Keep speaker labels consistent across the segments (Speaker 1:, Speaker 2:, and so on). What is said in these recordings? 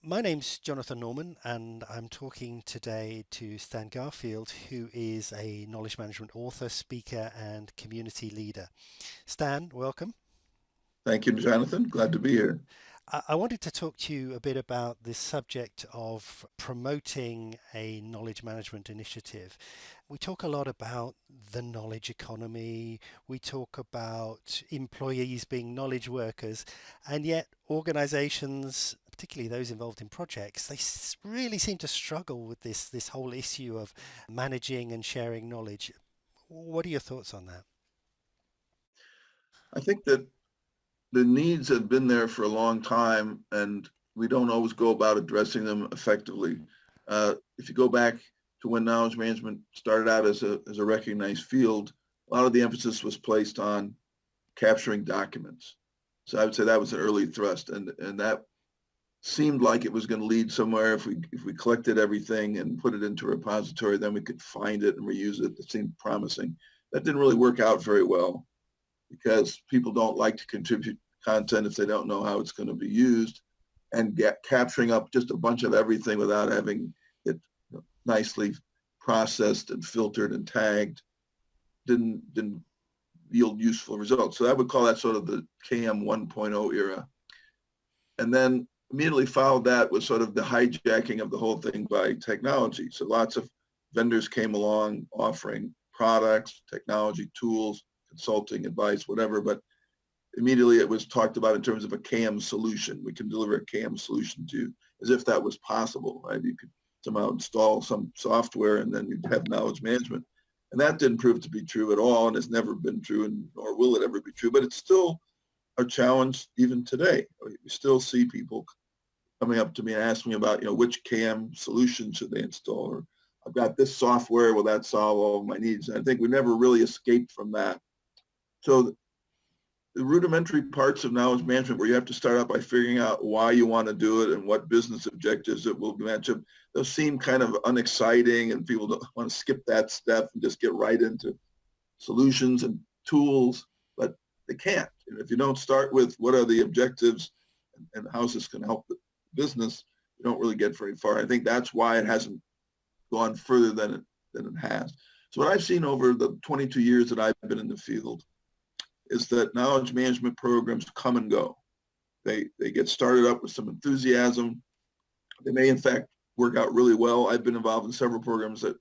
Speaker 1: My name's Jonathan Norman, and I'm talking today to Stan Garfield, who is a knowledge management author, speaker, and community leader. Stan, welcome.
Speaker 2: Thank you, Jonathan. Glad to be here.
Speaker 1: I wanted to talk to you a bit about this subject of promoting a knowledge management initiative. We talk a lot about the knowledge economy, we talk about employees being knowledge workers, and yet organizations, particularly those involved in projects, really seem to struggle with this whole issue of managing and sharing knowledge. What are your thoughts on that?
Speaker 2: I think that the needs have been there for a long time, and we don't always go about addressing them effectively. If you go back to when knowledge management started out as a recognized field, a lot of the emphasis was placed on capturing documents. So I would say that was an early thrust, and that seemed like it was going to lead somewhere. If we collected everything and put it into a repository, then we could find it and reuse it. It seemed promising. That didn't really work out very well because people don't like to contribute content if they don't know how it's going to be used, and capturing up just a bunch of everything without having it nicely processed and filtered and tagged didn't yield useful results. So I would call that sort of the KM 1.0 era. And then immediately followed that was sort of the hijacking of the whole thing by technology. So lots of vendors came along offering products, technology, tools, consulting, advice, whatever, but immediately it was talked about in terms of a KM solution. We can deliver a KM solution to you, as if that was possible, right? You could somehow install some software and then you'd have knowledge management. And that didn't prove to be true at all, and has never been true, and nor will it ever be true. But it's still a challenge even today. We still see people coming up to me and asking me about, which KM solution should they install? Or I've got this software, will that solve all of my needs? And I think we never really escaped from that. So the rudimentary parts of knowledge management, where you have to start out by figuring out why you want to do it and what business objectives it will match up, those seem kind of unexciting, and people don't want to skip that step and just get right into solutions and tools, but they can't. If you don't start with what are the objectives and how is this going to help the business, you don't really get very far. I think that's why it hasn't gone further than it has. So what I've seen over the 22 years that I've been in the field is that knowledge management programs come and go. They get started up with some enthusiasm. They may, in fact, work out really well. I've been involved in several programs that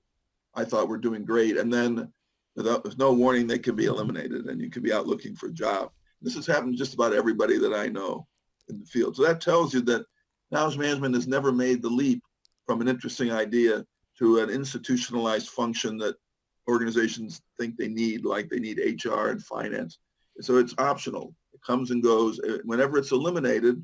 Speaker 2: I thought were doing great. And then with no warning, they can be eliminated and you can be out looking for a job. This has happened to just about everybody that I know in the field. So that tells you that knowledge management has never made the leap from an interesting idea to an institutionalized function that organizations think they need, like they need HR and finance. So it's optional. It comes and goes. Whenever it's eliminated,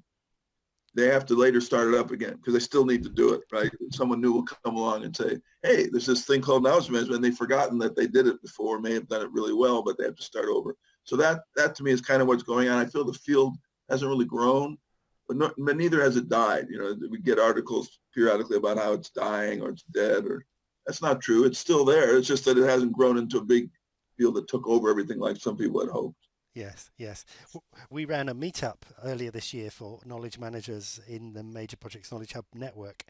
Speaker 2: they have to later start it up again because they still need to do it, right? Someone new will come along and say, hey, there's this thing called knowledge management, and they've forgotten that they did it before, may have done it really well, but they have to start over. So that to me is kind of what's going on. I feel the field hasn't really grown, but neither has it died. We get articles periodically about how it's dying or it's dead, or that's not true. It's still there. It's just that it hasn't grown into a big field that took over everything like some people had hoped.
Speaker 1: Yes, yes. We ran a meetup earlier this year for knowledge managers in the Major Projects Knowledge Hub network.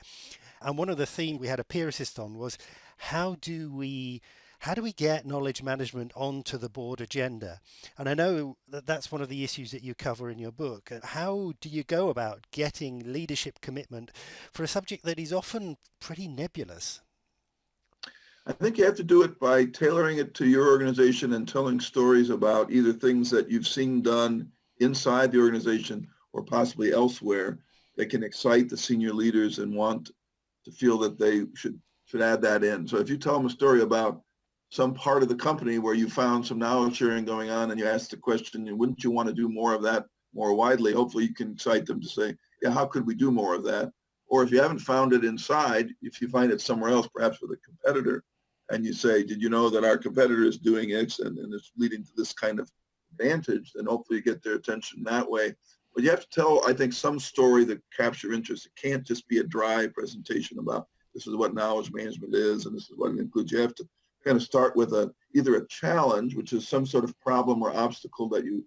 Speaker 1: And one of the themes we had a peer assist on was how do we how do we get knowledge management onto the board agenda? And I know that that's one of the issues that you cover in your book. How do you go about getting leadership commitment for a subject that is often pretty nebulous?
Speaker 2: I think you have to do it by tailoring it to your organization and telling stories about either things that you've seen done inside the organization or possibly elsewhere that can excite the senior leaders and want to feel that they should add that in. So if you tell them a story about some part of the company where you found some knowledge sharing going on and you ask the question, wouldn't you want to do more of that more widely? Hopefully you can excite them to say, yeah, how could we do more of that? Or if you haven't found it inside, if you find it somewhere else, perhaps with a competitor, and you say, did you know that our competitor is doing X and it's leading to this kind of advantage, then hopefully you get their attention that way. But you have to tell, I think, some story that capture interest. It can't just be a dry presentation about this is what knowledge management is and this is what it includes. You have to kind of start with either a challenge, which is some sort of problem or obstacle that you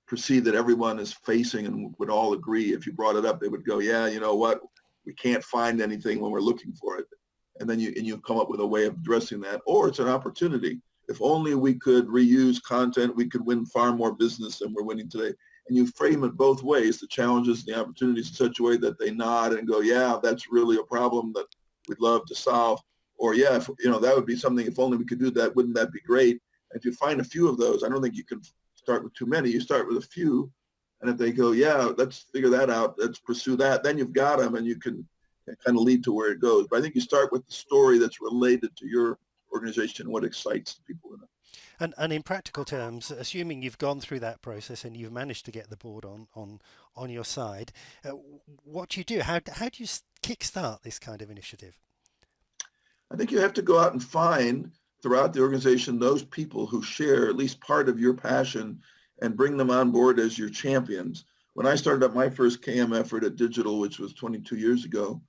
Speaker 2: perceive that everyone is facing and would all agree. If you brought it up, they would go, yeah, you know what? we can't find anything when we're looking for it. And then you come up with a way of addressing that. Or it's an opportunity. If only we could reuse content, we could win far more business than we're winning today. And you frame it both ways, the challenges and the opportunities in such a way that they nod and go, yeah, that's really a problem that we'd love to solve. Or yeah, if, that would be something, if only we could do that, wouldn't that be great? And if you find a few of those, I don't think you can start with too many. You start with a few. And if they go, yeah, let's figure that out, let's pursue that, then you've got them and you can kind of lead to where it goes. But I think you start with the story that's related to your organization, what excites the people in it.
Speaker 1: And in practical terms, assuming you've gone through that process and you've managed to get the board on your side, what do you do? How do you kickstart this kind of initiative?
Speaker 2: I think you have to go out and find throughout the organization those people who share at least part of your passion and bring them on board as your champions. When I started up my first KM effort at Digital, which was 22 years ago,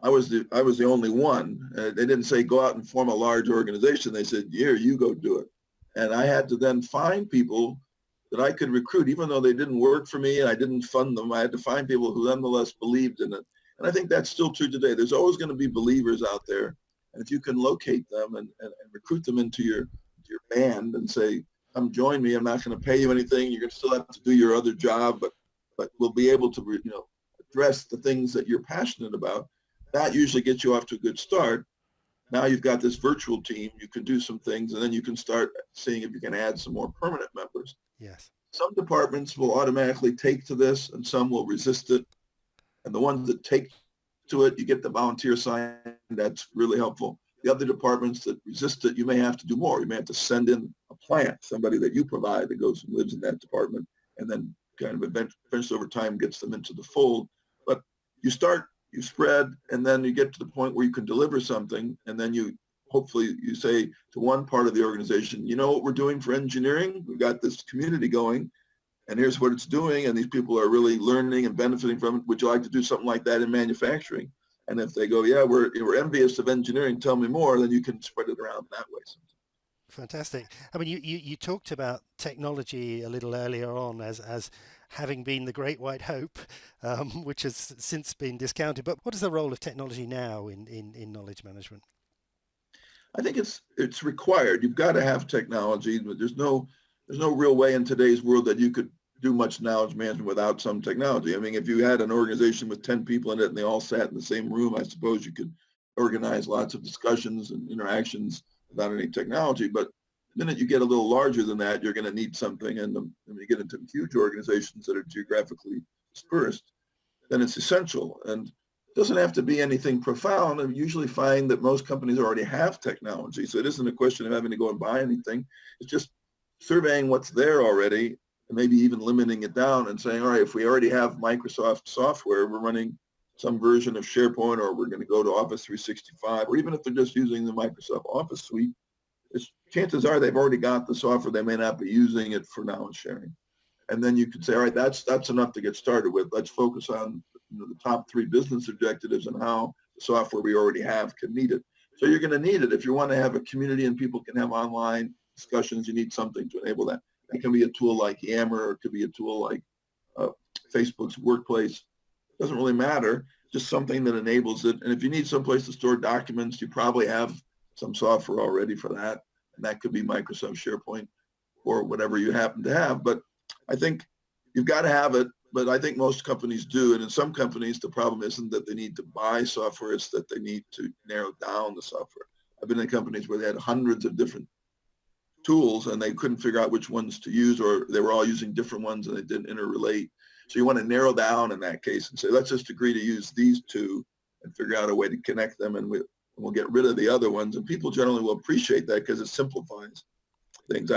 Speaker 2: I was the only one. They didn't say go out and form a large organization. They said, here, you go do it. And I had to then find people that I could recruit, even though they didn't work for me and I didn't fund them. I had to find people who nonetheless believed in it. And I think that's still true today. There's always going to be believers out there. And if you can locate them and recruit them into your band and say, come join me, I'm not going to pay you anything. You're going to still have to do your other job, but we'll be able to, address the things that you're passionate about. That usually gets you off to a good start. Now you've got this virtual team, you can do some things, and then you can start seeing if you can add some more permanent members.
Speaker 1: Yes.
Speaker 2: Some departments will automatically take to this and some will resist it. And the ones that take to it, you get the volunteer sign, that's really helpful. The other departments that resist it, you may have to do more. You may have to send in a plant, somebody that you provide that goes and lives in that department, and then kind of eventually over time gets them into the fold. But you start, you spread, and then you get to the point where you can deliver something, and then hopefully you say to one part of the organization, you know what we're doing for engineering? We've got this community going, and here's what it's doing, and these people are really learning and benefiting from it. Would you like to do something like that in manufacturing? And if they go, yeah, we're envious of engineering, tell me more, then you can spread it around that way.
Speaker 1: Fantastic. I mean, you talked about technology a little earlier on as having been the great white hope, which has since been discounted. But what is the role of technology now in knowledge management?
Speaker 2: I think it's required. You've got to have technology, but there's no real way in today's world that you could do much knowledge management without some technology. I mean, if you had an organization with 10 people in it and they all sat in the same room, I suppose you could organize lots of discussions and interactions without any technology. But the minute you get a little larger than that, you're going to need something. And when you get into huge organizations that are geographically dispersed, then it's essential. And it doesn't have to be anything profound. I usually find that most companies already have technology. So it isn't a question of having to go and buy anything. It's just surveying what's there already and maybe even limiting it down and saying, all right, if we already have Microsoft software, we're running some version of SharePoint, or we're going to go to Office 365, or even if they're just using the Microsoft Office suite, chances are they've already got the software. They may not be using it for knowledge sharing. And then you could say, all right, that's enough to get started with. Let's focus on the top 3 business objectives and how the software we already have can meet it. So you're going to need it. If you want to have a community and people can have online discussions, you need something to enable that. It can be a tool like Yammer, or it could be a tool like Facebook's Workplace. It doesn't really matter, just something that enables it. And if you need someplace to store documents, you probably have some software already for that. And that could be Microsoft SharePoint or whatever you happen to have. But I think you've got to have it, but I think most companies do. And in some companies, the problem isn't that they need to buy software, it's that they need to narrow down the software. I've been in companies where they had hundreds of different tools and they couldn't figure out which ones to use, or they were all using different ones and they didn't interrelate. So you want to narrow down in that case and say, let's just agree to use these 2 and figure out a way to connect them, and we'll get rid of the other ones. And people generally will appreciate that because it simplifies things.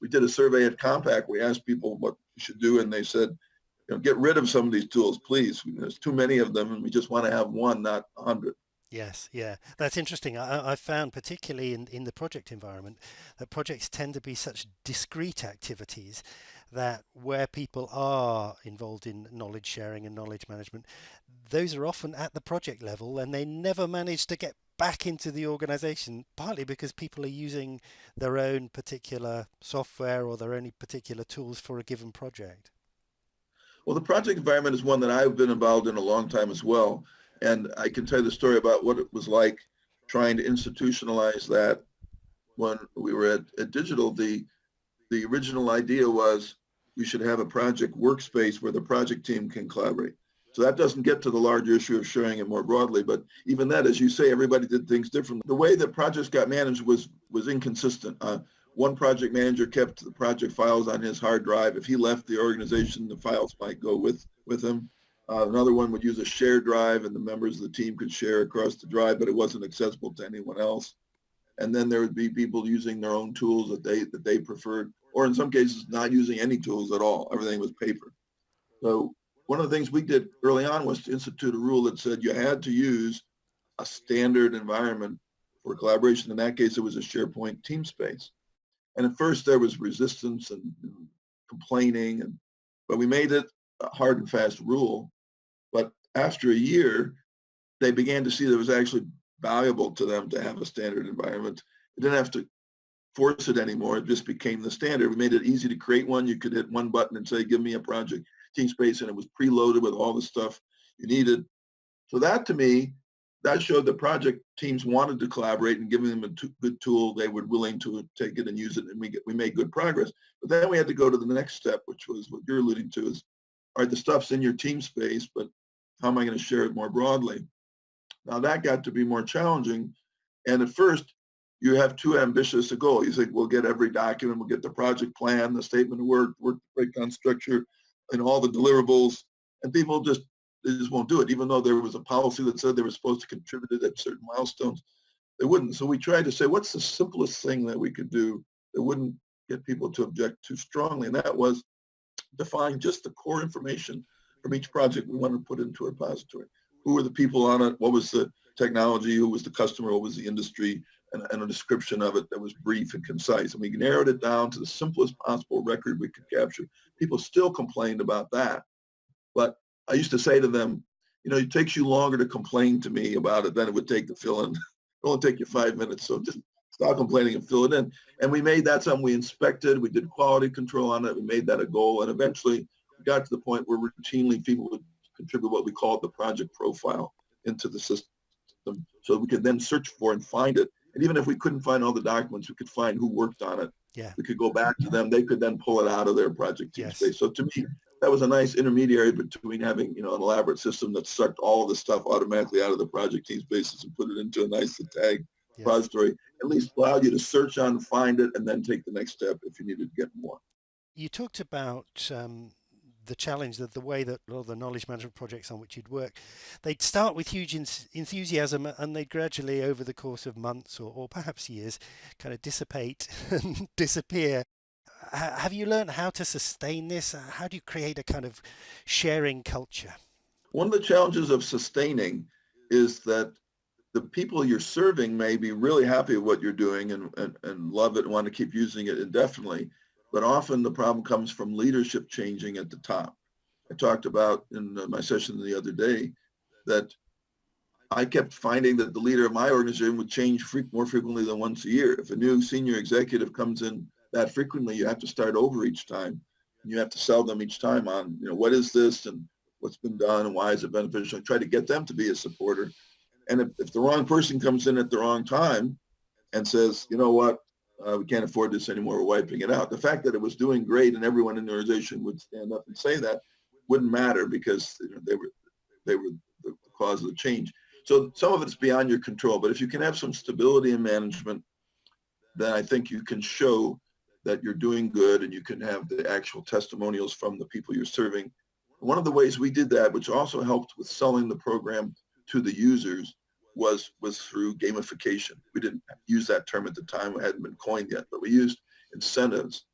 Speaker 2: We did a survey at Compaq. We asked people what we should do, and they said, get rid of some of these tools, please. There's too many of them, and we just want to have one, not 100.
Speaker 1: Yes, yeah, that's interesting. I've found, particularly in the project environment, that projects tend to be such discrete activities that where people are involved in knowledge sharing and knowledge management, those are often at the project level and they never manage to get back into the organization, partly because people are using their own particular software or their own particular tools for a given project.
Speaker 2: Well, the project environment is one that I've been involved in a long time as well. And I can tell you the story about what it was like trying to institutionalize that when we were at Digital. The original idea was we should have a project workspace where the project team can collaborate. So that doesn't get to the larger issue of sharing it more broadly, but even that, as you say, everybody did things differently. The way that projects got managed was inconsistent. One project manager kept the project files on his hard drive. If he left the organization, the files might go with him. Another one would use a shared drive, and the members of the team could share across the drive, but it wasn't accessible to anyone else. And then there would be people using their own tools that they preferred, or in some cases not using any tools at all. Everything was paper. So one of the things we did early on was to institute a rule that said you had to use a standard environment for collaboration. In that case, it was a SharePoint team space. And at first there was resistance and complaining, but we made it a hard and fast rule. But after a year, they began to see that it was actually valuable to them to have a standard environment. They didn't have to force it anymore. It just became the standard. We made it easy to create one. You could hit one button and say, give me a project team space, and it was preloaded with all the stuff you needed. So that, to me, that showed that project teams wanted to collaborate, and giving them a good tool, they were willing to take it and use it, and we made good progress. But then we had to go to the next step, which was what you're alluding to is, all right, the stuff's in your team space, but how am I going to share it more broadly? Now that got to be more challenging. And at first, you have too ambitious a goal. You think, we'll get every document, we'll get the project plan, the statement of work breakdown structure, and all the deliverables. And people they just won't do it. Even though there was a policy that said they were supposed to contribute at certain milestones, they wouldn't. So we tried to say, what's the simplest thing that we could do that wouldn't get people to object too strongly? And that was define just the core information from each project we wanted to put into a repository. Who were the people on it? What was the technology? Who was the customer? What was the industry? And a description of it that was brief and concise. And we narrowed it down to the simplest possible record we could capture. People still complained about that. But I used to say to them, it takes you longer to complain to me about it than it would take to fill in. It will only take you 5 minutes. So just stop complaining and fill it in. And we made that something we inspected. We did quality control on it. We made that a goal. And eventually we got to the point where routinely people would contribute what we called the project profile into the system, so we could then search for and find it. And even if we couldn't find all the documents, we could find who worked on it.
Speaker 1: Yeah.
Speaker 2: We could go back to them. They could then pull it out of their project team
Speaker 1: Yes.
Speaker 2: space. So to me, that was a nice intermediary between having, an elaborate system that sucked all of the stuff automatically out of the project team spaces and put it into a nicely tagged repository. At least allowed you to search on, find it, and then take the next step if you needed to get more.
Speaker 1: You talked about the challenge, that the way that a lot of the knowledge management projects on which you'd work, they'd start with huge enthusiasm, and they'd gradually, over the course of months or perhaps years, kind of dissipate and disappear. Have you learned how to sustain this? How do you create a kind of sharing culture?
Speaker 2: One of the challenges of sustaining is that the people you're serving may be really happy with what you're doing and love it and want to keep using it indefinitely. But often the problem comes from leadership changing at the top. I talked about in my session the other day that I kept finding that the leader of my organization would change more frequently than once a year. If a new senior executive comes in that frequently, you have to start over each time. And you have to sell them each time on, what is this and what's been done and why is it beneficial? And try to get them to be a supporter. And if the wrong person comes in at the wrong time and says, you know what, we can't afford this anymore, we're wiping it out. The fact that it was doing great and everyone in the organization would stand up and say that wouldn't matter because they were the cause of the change. So some of it's beyond your control, but if you can have some stability in management, then I think you can show that you're doing good and you can have the actual testimonials from the people you're serving. One of the ways we did that, which also helped with selling the program to the users, was through gamification. We didn't use that term at the time. It hadn't been coined yet, but we used incentives.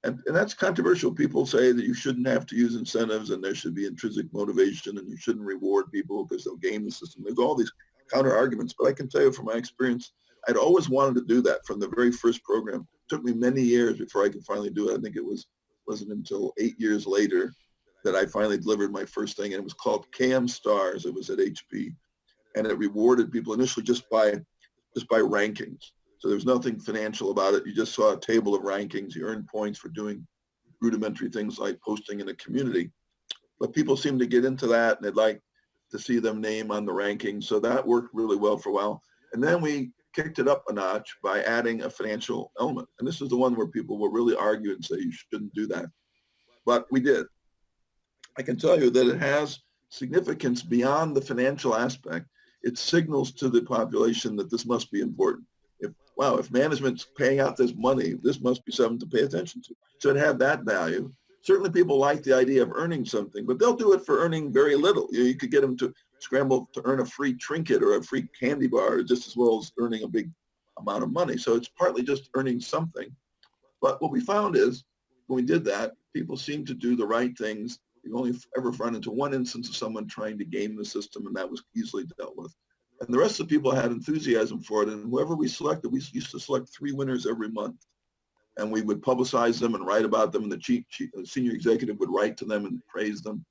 Speaker 2: And that's controversial. People say that you shouldn't have to use incentives and there should be intrinsic motivation and you shouldn't reward people because they'll game the system. There's all these counter arguments, but I can tell you from my experience, I'd always wanted to do that from the very first program. It took me many years before I could finally do it. I think wasn't until 8 years later that I finally delivered my first thing, and it was called KM Stars. It was at HP, and it rewarded people initially just by rankings. So there was nothing financial about it. You just saw a table of rankings. You earned points for doing rudimentary things like posting in a community. But people seemed to get into that, and they'd like to see them name on the rankings. So that worked really well for a while. And then we kicked it up a notch by adding a financial element. And this is the one where people will really argue and say you shouldn't do that. But we did. I can tell you that it has significance beyond the financial aspect. It signals to the population that this must be important. If wow, if management's paying out this money, this must be something to pay attention to. So it had that value. Certainly people like the idea of earning something, but they'll do it for earning very little. You could get them to scramble to earn a free trinket or a free candy bar just as well as earning a big amount of money. So it's partly just earning something. But what we found is when we did that, people seemed to do the right things. We only ever run into one instance of someone trying to game the system, and that was easily dealt with. And the rest of the people had enthusiasm for it. And whoever we selected, we used to select 3 winners every month. And we would publicize them and write about them. And the senior executive would write to them and praise them.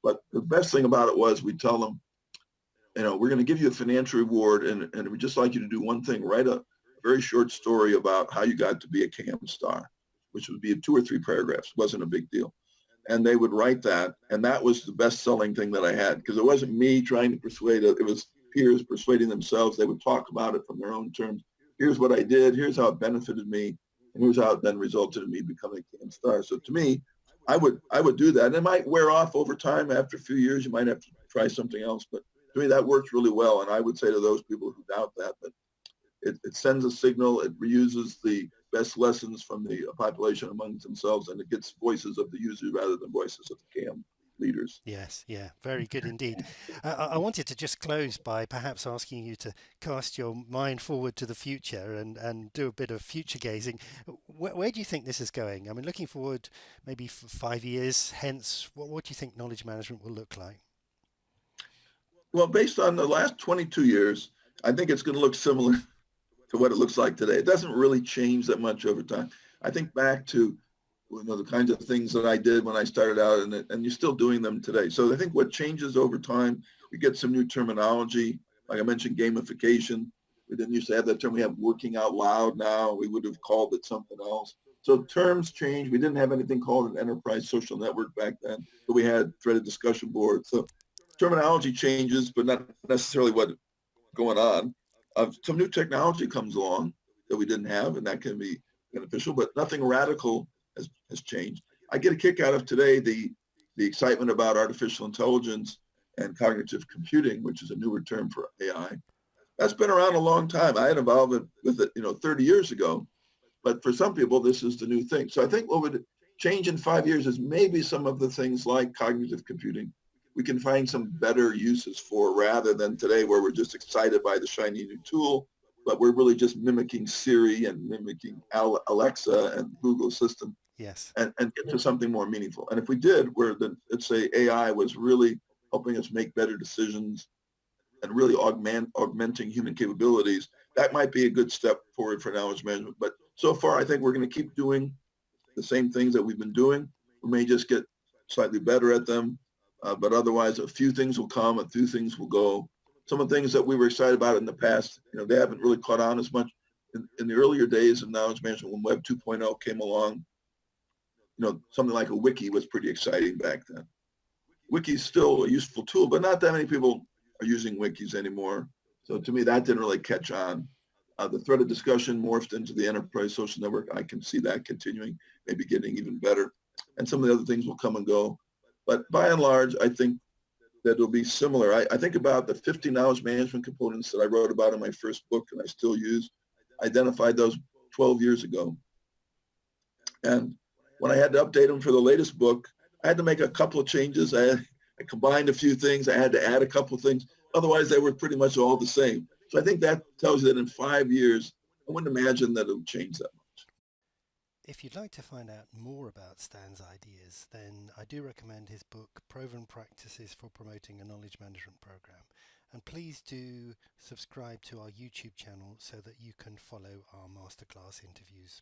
Speaker 2: But the best thing about it was we'd tell them, we're going to give you a financial reward, and we'd just like you to do one thing, write a very short story about how you got to be a KM star, which would be 2 or 3 paragraphs. It wasn't a big deal. And they would write that. And that was the best selling thing that I had, because it wasn't me trying to persuade it. It was peers persuading themselves. They would talk about it from their own terms. Here's what I did. Here's how it benefited me. And here's how it then resulted in me becoming a KM star. So to me, I would do that. And it might wear off over time. After a few years, you might have to try something else. But to me, that works really well. And I would say to those people who doubt that it sends a signal. It reuses the best lessons from the population amongst themselves, and it gets voices of the user rather than voices of the CAM leaders.
Speaker 1: Yes, yeah, very good indeed. I wanted to just close by perhaps asking you to cast your mind forward to the future and do a bit of future gazing. Where do you think this is going? I mean, looking forward maybe 5 years hence, what do you think knowledge management will look like?
Speaker 2: Well, based on the last 22 years, I think it's going to look similar to what it looks like today. It doesn't really change that much over time. I think back to the kinds of things that I did when I started out, and you're still doing them today. So I think what changes over time, we get some new terminology. Like I mentioned, gamification. We didn't used to have that term. We have working out loud now. We would have called it something else. So terms change. We didn't have anything called an enterprise social network back then, but we had threaded discussion boards. So terminology changes, but not necessarily what's going on. Some new technology comes along that we didn't have, and that can be beneficial, but nothing radical has changed. I get a kick out of today the excitement about artificial intelligence and cognitive computing, which is a newer term for AI. That's been around a long time. I had involved with it, 30 years ago, but for some people, this is the new thing. So I think what would change in 5 years is maybe some of the things like cognitive computing we can find some better uses for, rather than today where we're just excited by the shiny new tool, but we're really just mimicking Siri and mimicking Alexa and Google Assistant,
Speaker 1: Yes.
Speaker 2: and get to something more meaningful. And if we did, where let's say AI was really helping us make better decisions and really augmenting human capabilities, that might be a good step forward for knowledge management. But so far, I think we're going to keep doing the same things that we've been doing. We may just get slightly better at them, but otherwise, a few things will come, a few things will go. Some of the things that we were excited about in the past, they haven't really caught on as much. In the earlier days of knowledge management, when Web 2.0 came along, something like a wiki was pretty exciting back then. Wiki is still a useful tool, but not that many people are using wikis anymore. So to me, that didn't really catch on. The threaded discussion morphed into the enterprise social network. I can see that continuing, maybe getting even better. And some of the other things will come and go. But by and large, I think that it'll be similar. I think about the 50 knowledge management components that I wrote about in my first book and I still use. I identified those 12 years ago. And when I had to update them for the latest book, I had to make a couple of changes. I combined a few things. I had to add a couple of things. Otherwise, they were pretty much all the same. So I think that tells you that in 5 years, I wouldn't imagine that it'll change that much.
Speaker 1: If you'd like to find out more about Stan's ideas, then I do recommend his book, Proven Practices for Promoting a Knowledge Management Program. And please do subscribe to our YouTube channel so that you can follow our masterclass interviews.